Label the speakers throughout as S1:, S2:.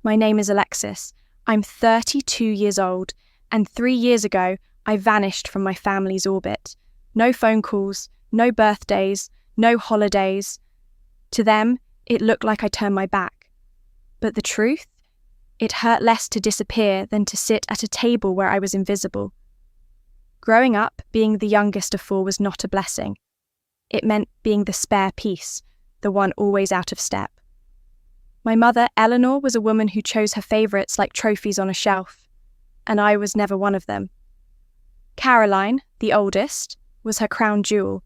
S1: My name is Alexis. I'm 32 years old, and 3 years ago, I vanished from my family's orbit. No phone calls, no birthdays, no holidays. To them, it looked like I turned my back. But the truth? It hurt less to disappear than to sit at a table where I was invisible. Growing up, being the youngest of 4 was not a blessing. It meant being the spare piece, the one always out of step. My mother, Eleanor, was a woman who chose her favourites like trophies on a shelf, and I was never one of them. Caroline, the oldest, was her crown jewel.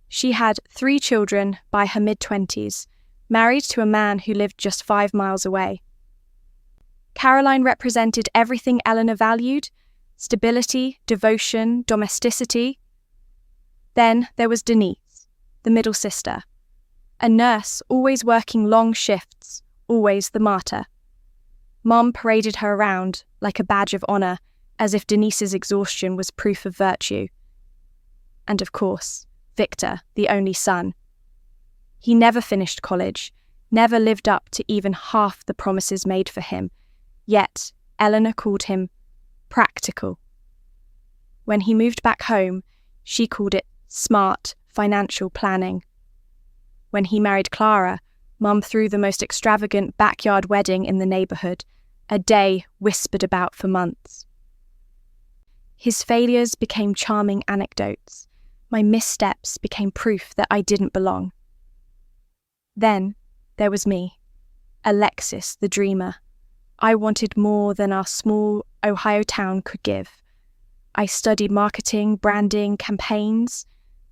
S1: She had 3 children by her mid-20s, married to a man who lived just 5 miles away. Caroline represented everything Eleanor valued: stability, devotion, domesticity. Then there was Denise, the middle sister, a nurse always working long shifts, always the martyr. Mom paraded her around like a badge of honour, as if Denise's exhaustion was proof of virtue. And of course, Victor, the only son. He never finished college, never lived up to even half the promises made for him, yet Eleanor called him practical. When he moved back home, she called it smart financial planning. When he married Clara, Mum threw the most extravagant backyard wedding in the neighbourhood, a day whispered about for months. His failures became charming anecdotes. My missteps became proof that I didn't belong. Then there was me, Alexis the dreamer. I wanted more than our small Ohio town could give. I studied marketing, branding, campaigns.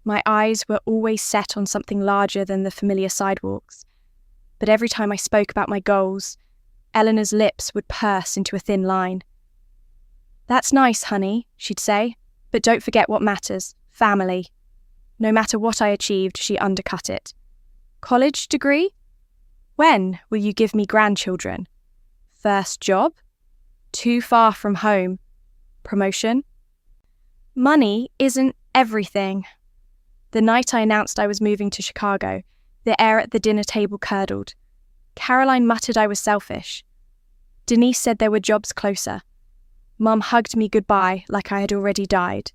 S1: My eyes were always set on something larger than the familiar sidewalks. But every time I spoke about my goals, Eleanor's lips would purse into a thin line. "That's nice, honey," she'd say, "but don't forget what matters, family." No matter what I achieved, she undercut it. "College degree? When will you give me grandchildren? First job? Too far from home. Promotion? Money isn't everything." The night I announced I was moving to Chicago, the air at the dinner table curdled. Caroline muttered I was selfish. Denise said there were jobs closer. Mum hugged me goodbye like I had already died.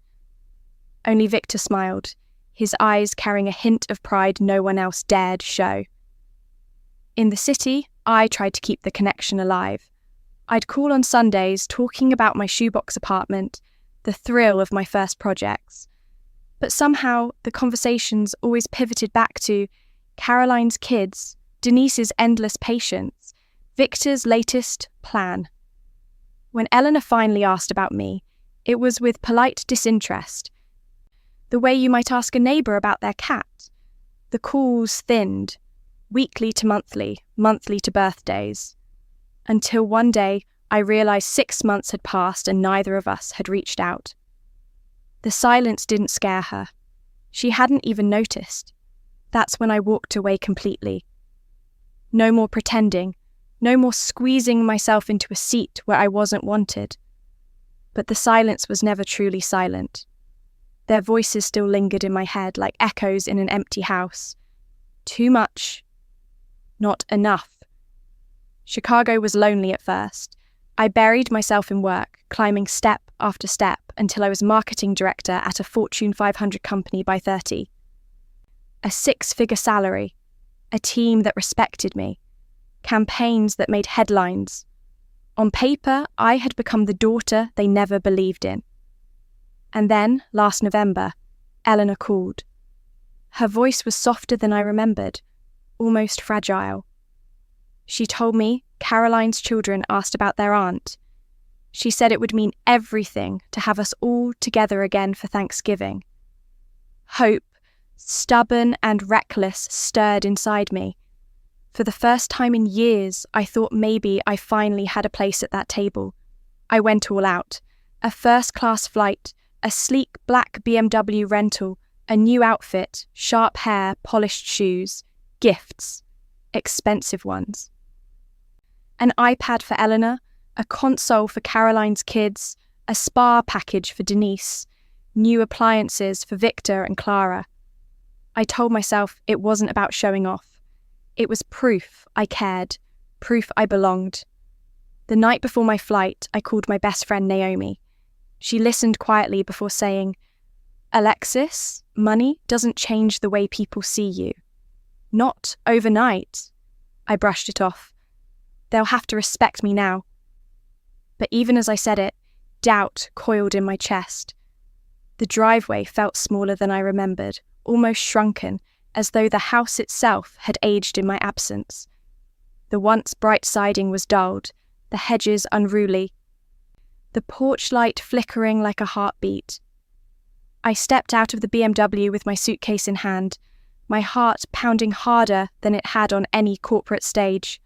S1: Only Victor smiled, his eyes carrying a hint of pride no one else dared show. In the city, I tried to keep the connection alive. I'd call on Sundays talking about my shoebox apartment, the thrill of my first projects. But somehow the conversations always pivoted back to Caroline's kids, Denise's endless patience, Victor's latest plan. When Eleanor finally asked about me, it was with polite disinterest. The way you might ask a neighbour about their cat. The calls thinned, weekly to monthly, monthly to birthdays. Until one day I realised 6 months had passed and neither of us had reached out. The silence didn't scare her. She hadn't even noticed. That's when I walked away completely. No more pretending, no more squeezing myself into a seat where I wasn't wanted. But the silence was never truly silent. Their voices still lingered in my head like echoes in an empty house. Too much. Not enough. Chicago was lonely at first. I buried myself in work, climbing step after step until I was marketing director at a Fortune 500 company by 30. A 6-figure salary, a team that respected me, campaigns that made headlines. On paper, I had become the daughter they never believed in. And then, last November, Eleanor called. Her voice was softer than I remembered, almost fragile. She told me Caroline's children asked about their aunt. She said it would mean everything to have us all together again for Thanksgiving. Hope, stubborn and reckless, stirred inside me. For the first time in years, I thought maybe I finally had a place at that table. I went all out. A first-class flight, a sleek black BMW rental, a new outfit, sharp hair, polished shoes, gifts, expensive ones. An iPad for Eleanor, a console for Caroline's kids, a spa package for Denise, new appliances for Victor and Clara. I told myself it wasn't about showing off. It was proof I cared, proof I belonged. The night before my flight, I called my best friend Naomi. She listened quietly before saying, "Alexis, money doesn't change the way people see you. Not overnight." I brushed it off. They'll have to respect me now. But even as I said it, doubt coiled in my chest. The driveway felt smaller than I remembered, almost shrunken, as though the house itself had aged in my absence. The once bright siding was dulled, the hedges unruly, the porch light flickering like a heartbeat. I stepped out of the BMW with my suitcase in hand, my heart pounding harder than it had on any corporate stage.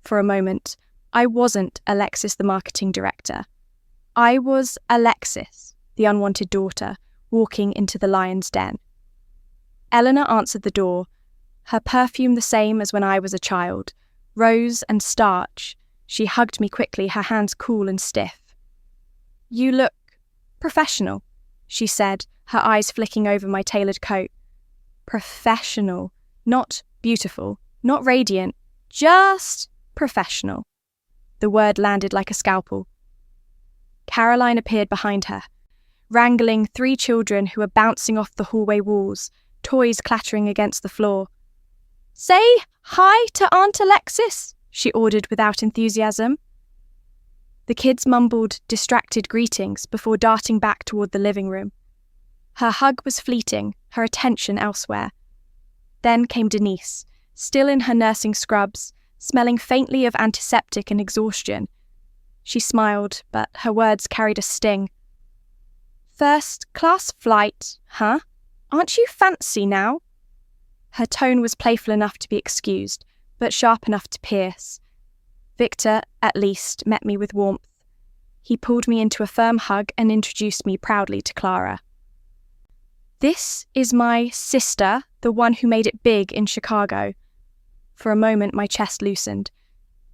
S1: For a moment, I wasn't Alexis, the marketing director. I was Alexis, the unwanted daughter, walking into the lion's den. Eleanor answered the door, her perfume the same as when I was a child, rose and starch. She hugged me quickly, her hands cool and stiff. "You look professional," she said, her eyes flicking over my tailored coat. Professional, not beautiful, not radiant, just professional. The word landed like a scalpel. Caroline appeared behind her, wrangling 3 children who were bouncing off the hallway walls, toys clattering against the floor. "Say hi to Aunt Alexis," she ordered without enthusiasm. The kids mumbled distracted greetings before darting back toward the living room. Her hug was fleeting, her attention elsewhere. Then came Denise, still in her nursing scrubs, smelling faintly of antiseptic and exhaustion. She smiled, but her words carried a sting. "First-class flight, huh? Aren't you fancy now?" Her tone was playful enough to be excused, but sharp enough to pierce. Victor, at least, met me with warmth. He pulled me into a firm hug and introduced me proudly to Clara. "This is my sister, the one who made it big in Chicago." For a moment, my chest loosened.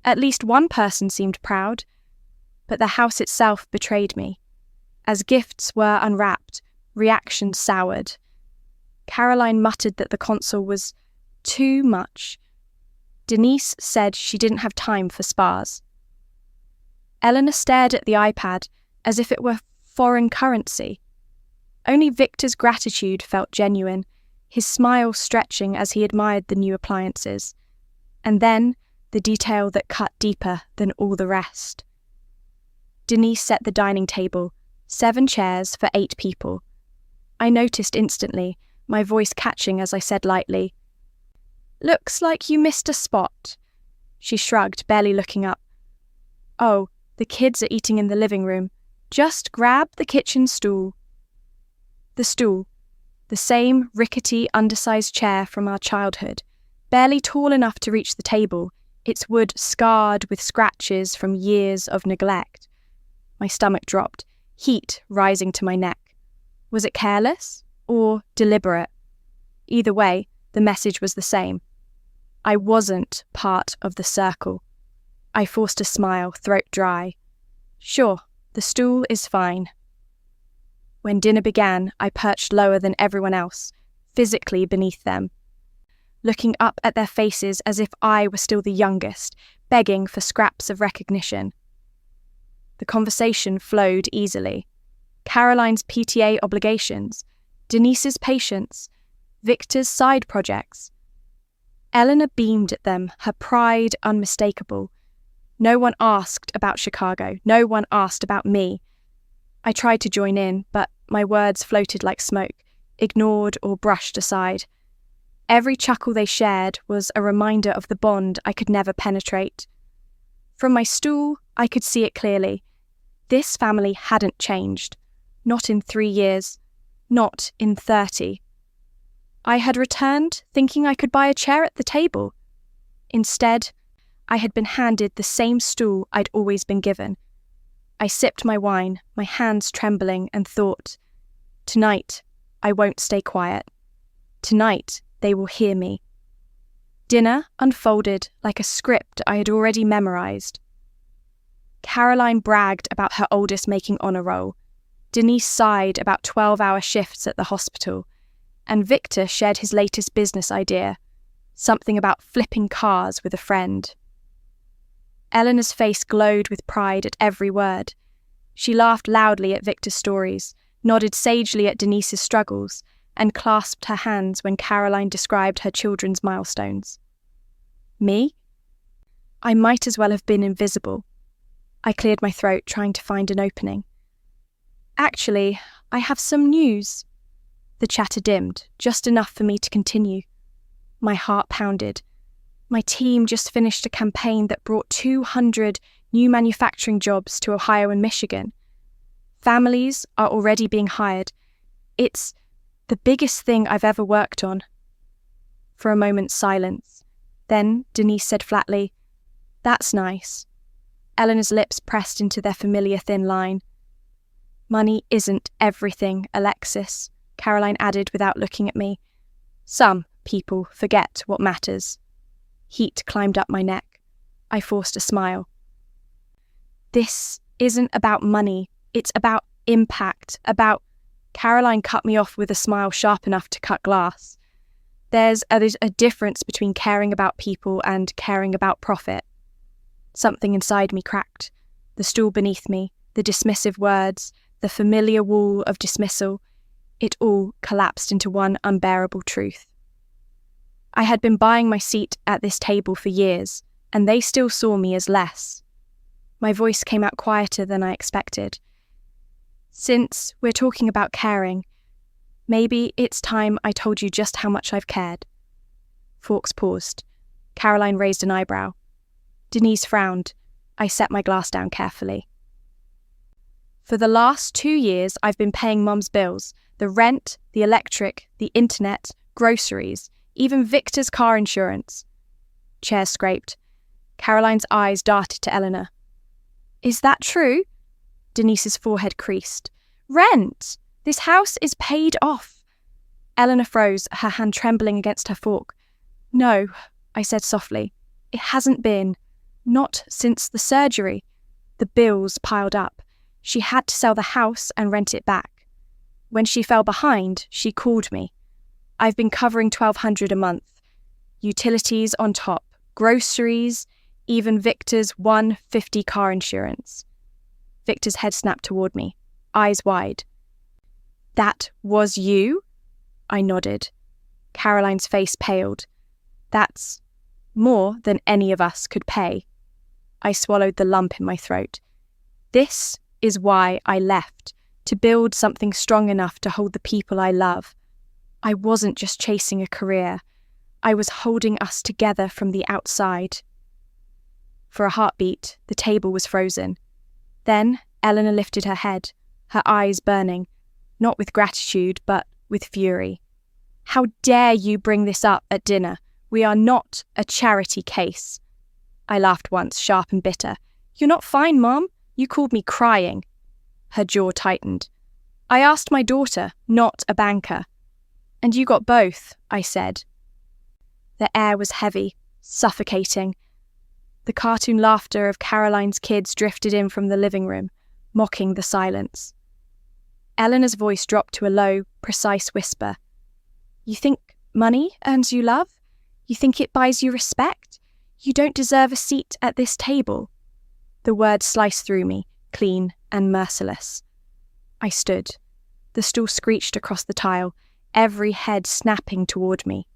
S1: At least one person seemed proud, but the house itself betrayed me. As gifts were unwrapped, reactions soured. Caroline muttered that the console was too much. Denise said she didn't have time for spas. Eleanor stared at the iPad as if it were foreign currency. Only Victor's gratitude felt genuine, his smile stretching as he admired the new appliances. And then the detail that cut deeper than all the rest. Denise set the dining table, 7 chairs for 8 people. I noticed instantly, my voice catching as I said lightly, "Looks like you missed a spot." She shrugged, barely looking up. "Oh, the kids are eating in the living room. Just grab the kitchen stool." The stool, the same rickety, undersized chair from our childhood, barely tall enough to reach the table, its wood scarred with scratches from years of neglect. My stomach dropped, heat rising to my neck. Was it careless or deliberate? Either way, the message was the same. I wasn't part of the circle. I forced a smile, throat dry. "Sure, the stool is fine." When dinner began, I perched lower than everyone else, physically beneath them, looking up at their faces as if I were still the youngest, begging for scraps of recognition. The conversation flowed easily. Caroline's PTA obligations, Denise's patients, Victor's side projects. Eleanor beamed at them, her pride unmistakable. No one asked about Chicago, no one asked about me. I tried to join in, but my words floated like smoke, ignored or brushed aside. Every chuckle they shared was a reminder of the bond I could never penetrate. From my stool, I could see it clearly. This family hadn't changed. Not in 3 years. Not in 30. I had returned thinking I could buy a chair at the table. Instead, I had been handed the same stool I'd always been given. I sipped my wine, my hands trembling, and thought, tonight, I won't stay quiet. Tonight, they will hear me. Dinner unfolded like a script I had already memorized. Caroline bragged about her oldest making honor roll. Denise sighed about 12-hour shifts at the hospital. And Victor shared his latest business idea, something about flipping cars with a friend. Eleanor's face glowed with pride at every word. She laughed loudly at Victor's stories, nodded sagely at Denise's struggles, and clasped her hands when Caroline described her children's milestones. Me? I might as well have been invisible. I cleared my throat, trying to find an opening. Actually, I have some news. The chatter dimmed, just enough for me to continue. My heart pounded. My team just finished a campaign that brought 200 new manufacturing jobs to Ohio and Michigan. Families are already being hired. It's the biggest thing I've ever worked on. For a moment's silence. Then Denise said flatly, "That's nice." Eleanor's lips pressed into their familiar thin line. "Money isn't everything, Alexis," Caroline added without looking at me. "Some people forget what matters." Heat climbed up my neck. I forced a smile. "This isn't about money. It's about impact, about..." Caroline cut me off with a smile sharp enough to cut glass. There's a difference between caring about people and caring about profit. Something inside me cracked. The stool beneath me, the dismissive words, the familiar wall of dismissal, it all collapsed into one unbearable truth. I had been buying my seat at this table for years, and they still saw me as less. My voice came out quieter than I expected. "Since we're talking about caring, maybe it's time I told you just how much I've cared." Fawkes paused. Caroline raised an eyebrow. Denise frowned. I set my glass down carefully. "For the last 2 years, I've been paying Mum's bills. The rent, the electric, the internet, groceries, even Victor's car insurance." Chairs scraped. Caroline's eyes darted to Eleanor. "Is that true?" Denise's forehead creased. "Rent! This house is paid off." Eleanor froze, her hand trembling against her fork. "No," I said softly. "It hasn't been. Not since the surgery." The bills piled up. She had to sell the house and rent it back. When she fell behind, she called me. I've been covering $1,200 a month. Utilities on top, groceries, even Victor's $150 car insurance. Victor's head snapped toward me, eyes wide. "That was you?" I nodded. Caroline's face paled. "That's more than any of us could pay." I swallowed the lump in my throat. "This is why I left, to build something strong enough to hold the people I love. I wasn't just chasing a career. I was holding us together from the outside." For a heartbeat, the table was frozen. Then Eleanor lifted her head, her eyes burning, not with gratitude, but with fury. "How dare you bring this up at dinner? We are not a charity case." I laughed once, sharp and bitter. "You're not fine, Mom. You called me crying." Her jaw tightened. "I asked my daughter, not a banker." "And you got both," I said. The air was heavy, suffocating. The cartoon laughter of Caroline's kids drifted in from the living room, mocking the silence. Eleanor's voice dropped to a low, precise whisper. "You think money earns you love? You think it buys you respect? You don't deserve a seat at this table." The words sliced through me, clean and merciless. I stood. The stool screeched across the tile, every head snapping toward me.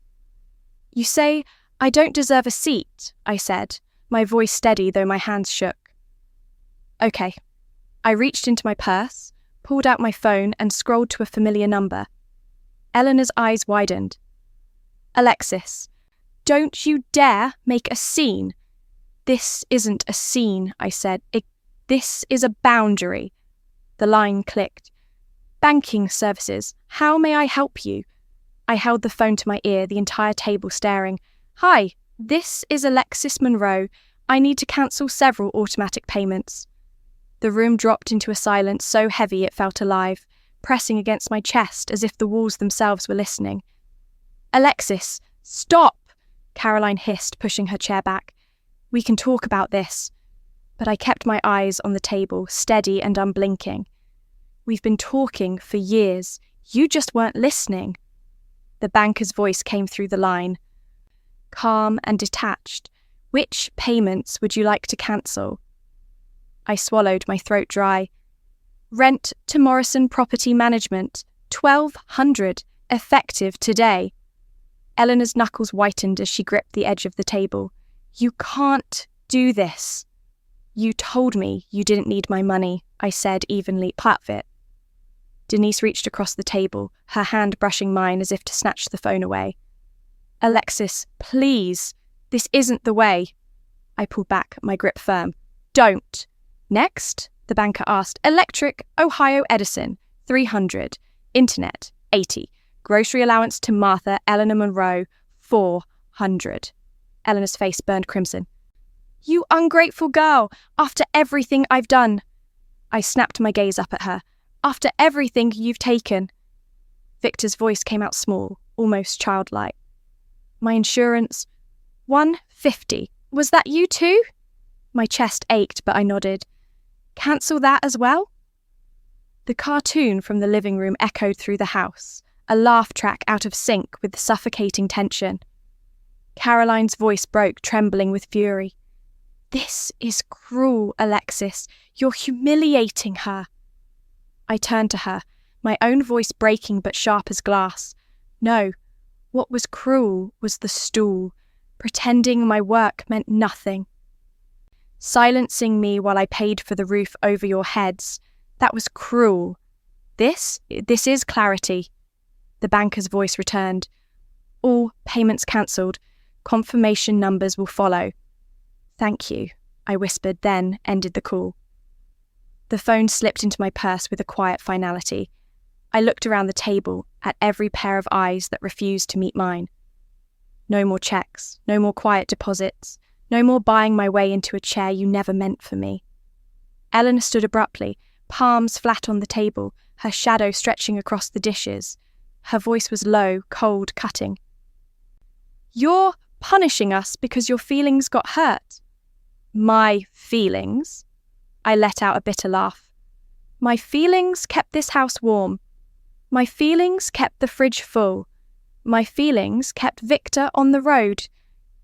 S1: "You say I don't deserve a seat," I said, my voice steady though my hands shook. "Okay." I reached into my purse, pulled out my phone and scrolled to a familiar number. Eleanor's eyes widened. "Alexis, don't you dare make a scene." "This isn't a scene," I said. This is a boundary." The line clicked. "Banking services. How may I help you?" I held the phone to my ear, the entire table staring. "Hi, this is Alexis Monroe. I need to cancel several automatic payments." The room dropped into a silence so heavy it felt alive, pressing against my chest as if the walls themselves were listening. "Alexis, stop!" Caroline hissed, pushing her chair back. "We can talk about this." But I kept my eyes on the table, steady and unblinking. "We've been talking for years. You just weren't listening." The banker's voice came through the line. Calm and detached, Which payments would you like to cancel? I swallowed, my throat dry. Rent to Morrison Property Management, $1,200, effective today. Eleanor's knuckles whitened as she gripped the edge of the table. You can't do this. You told me you didn't need my money, I said evenly. Platvit. Denise reached across the table, her hand brushing mine as if to snatch the phone away. Alexis, please. This isn't the way. I pulled back, my grip firm. Don't. Next, the banker asked. Electric, Ohio Edison, $300. Internet, $80. Grocery allowance to Martha, Eleanor Monroe, $400. Eleanor's face burned crimson. You ungrateful girl, after everything I've done. I snapped my gaze up at her. After everything you've taken. Victor's voice came out small, almost childlike. My insurance, $150. Was that you too? My chest ached, but I nodded. Cancel that as well? The cartoon from the living room echoed through the house, a laugh track out of sync with the suffocating tension. Caroline's voice broke, trembling with fury. This is cruel, Alexis. You're humiliating her. I turned to her, my own voice breaking but sharp as glass. No, what was cruel was the stool, pretending my work meant nothing. Silencing me while I paid for the roof over your heads, that was cruel. This is clarity. The banker's voice returned. All payments cancelled. Confirmation numbers will follow. Thank you, I whispered, then ended the call. The phone slipped into my purse with a quiet finality. I looked around the table at every pair of eyes that refused to meet mine. No more checks, no more quiet deposits, no more buying my way into a chair you never meant for me. Eleanor stood abruptly, palms flat on the table, her shadow stretching across the dishes. Her voice was low, cold, cutting. You're punishing us because your feelings got hurt. My feelings? I let out a bitter laugh. My feelings kept this house warm. My feelings kept the fridge full. My feelings kept Victor on the road.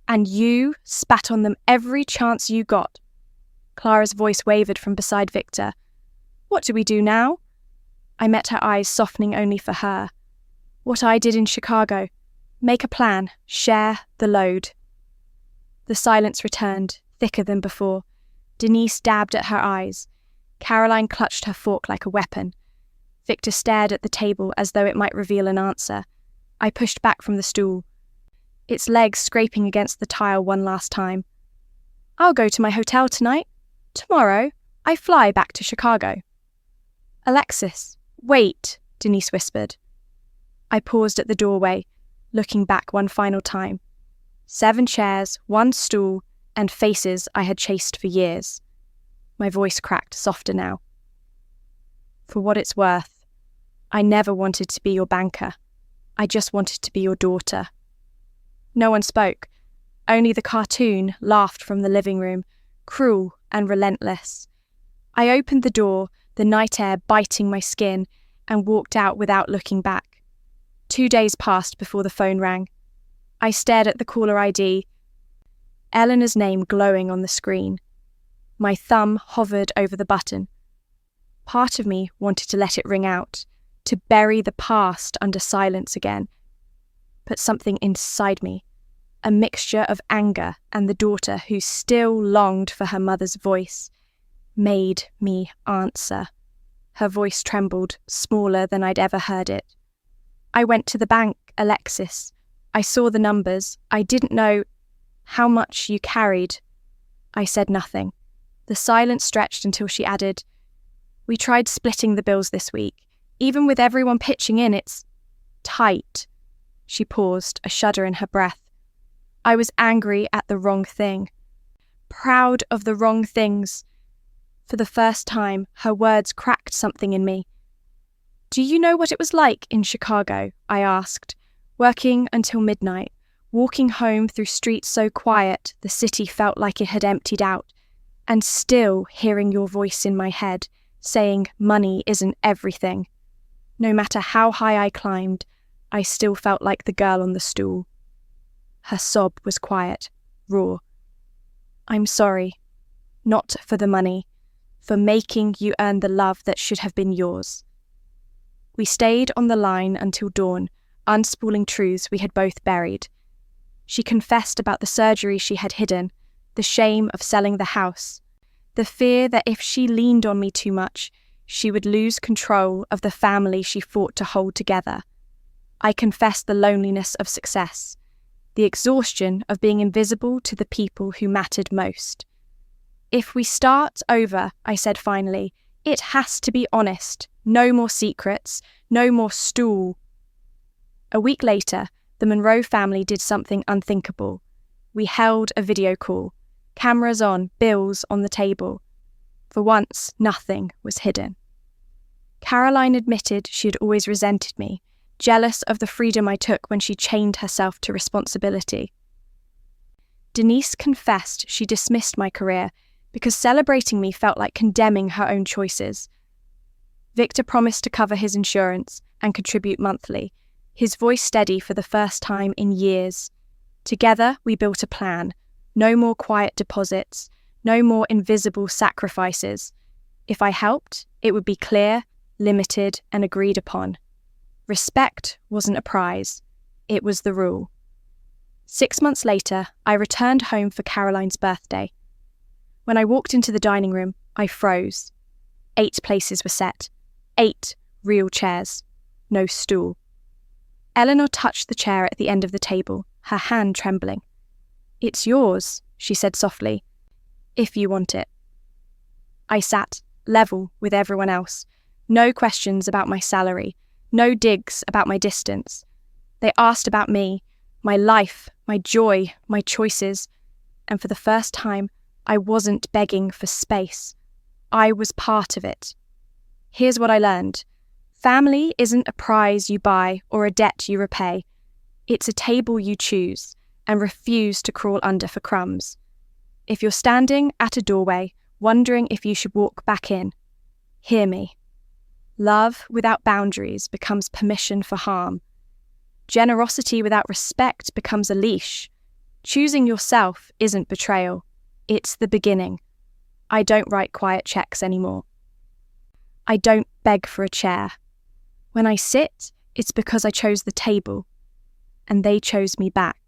S1: And you spat on them every chance you got. Clara's voice wavered from beside Victor. What do we do now? I met her eyes softening only for her. What I did in Chicago. Make a plan. Share the load. The silence returned, thicker than before. Denise dabbed at her eyes. Caroline clutched her fork like a weapon. Victor stared at the table as though it might reveal an answer. I pushed back from the stool, its legs scraping against the tile one last time. I'll go to my hotel tonight. Tomorrow, I fly back to Chicago. Alexis, wait, Denise whispered. I paused at the doorway, looking back one final time. 7 chairs, 1 stool, and faces I had chased for years. My voice cracked, softer now. For what it's worth, I never wanted to be your banker. I just wanted to be your daughter. No one spoke. Only the cartoon laughed from the living room, cruel and relentless. I opened the door, the night air biting my skin, and walked out without looking back. 2 days passed before the phone rang. I stared at the caller ID, Eleanor's name glowing on the screen. My thumb hovered over the button. Part of me wanted to let it ring out, to bury the past under silence again. But something inside me, a mixture of anger and the daughter who still longed for her mother's voice, made me answer. Her voice trembled, smaller than I'd ever heard it. I went to the bank, Alexis. I saw the numbers. I didn't know how much you carried. I said nothing. The silence stretched until she added, We tried splitting the bills this week. Even with everyone pitching in, it's tight. She paused, a shudder in her breath. I was angry at the wrong thing. Proud of the wrong things. For the first time, her words cracked something in me. Do you know what it was like in Chicago? I asked, working until midnight, walking home through streets so quiet the city felt like it had emptied out, and still hearing your voice in my head, saying money isn't everything. No matter how high I climbed, I still felt like the girl on the stool. Her sob was quiet, raw. I'm sorry. Not for the money, for making you earn the love that should have been yours. We stayed on the line until dawn, unspooling truths we had both buried. She confessed about the surgery she had hidden, the shame of selling the house, the fear that if she leaned on me too much, she would lose control of the family she fought to hold together. I confessed the loneliness of success, the exhaustion of being invisible to the people who mattered most. If we start over, I said finally, it has to be honest. No more secrets, no more stool. A week later, the Monroe family did something unthinkable. We held a video call, cameras on, bills on the table. For once, nothing was hidden. Caroline admitted she had always resented me, jealous of the freedom I took when she chained herself to responsibility. Denise confessed she dismissed my career because celebrating me felt like condemning her own choices. Victor promised to cover his insurance and contribute monthly, his voice steady for the first time in years. Together, we built a plan. No more quiet deposits, no more invisible sacrifices. If I helped, it would be clear, limited, and agreed upon. Respect wasn't a prize, it was the rule. 6 months later, I returned home for Caroline's birthday. When I walked into the dining room, I froze. 8 places were set. 8 real chairs. No stool. Eleanor touched the chair at the end of the table, her hand trembling. "It's yours," she said softly, "if you want it." I sat, level with everyone else. No questions about my salary, no digs about my distance. They asked about me, my life, my joy, my choices, and for the first time, I wasn't begging for space. I was part of it. Here's what I learned. Family isn't a prize you buy or a debt you repay. It's a table you choose and refuse to crawl under for crumbs. If you're standing at a doorway, wondering if you should walk back in, hear me. Love without boundaries becomes permission for harm. Generosity without respect becomes a leash. Choosing yourself isn't betrayal. It's the beginning. I don't write quiet checks anymore. I don't beg for a chair. When I sit, it's because I chose the table, and they chose me back.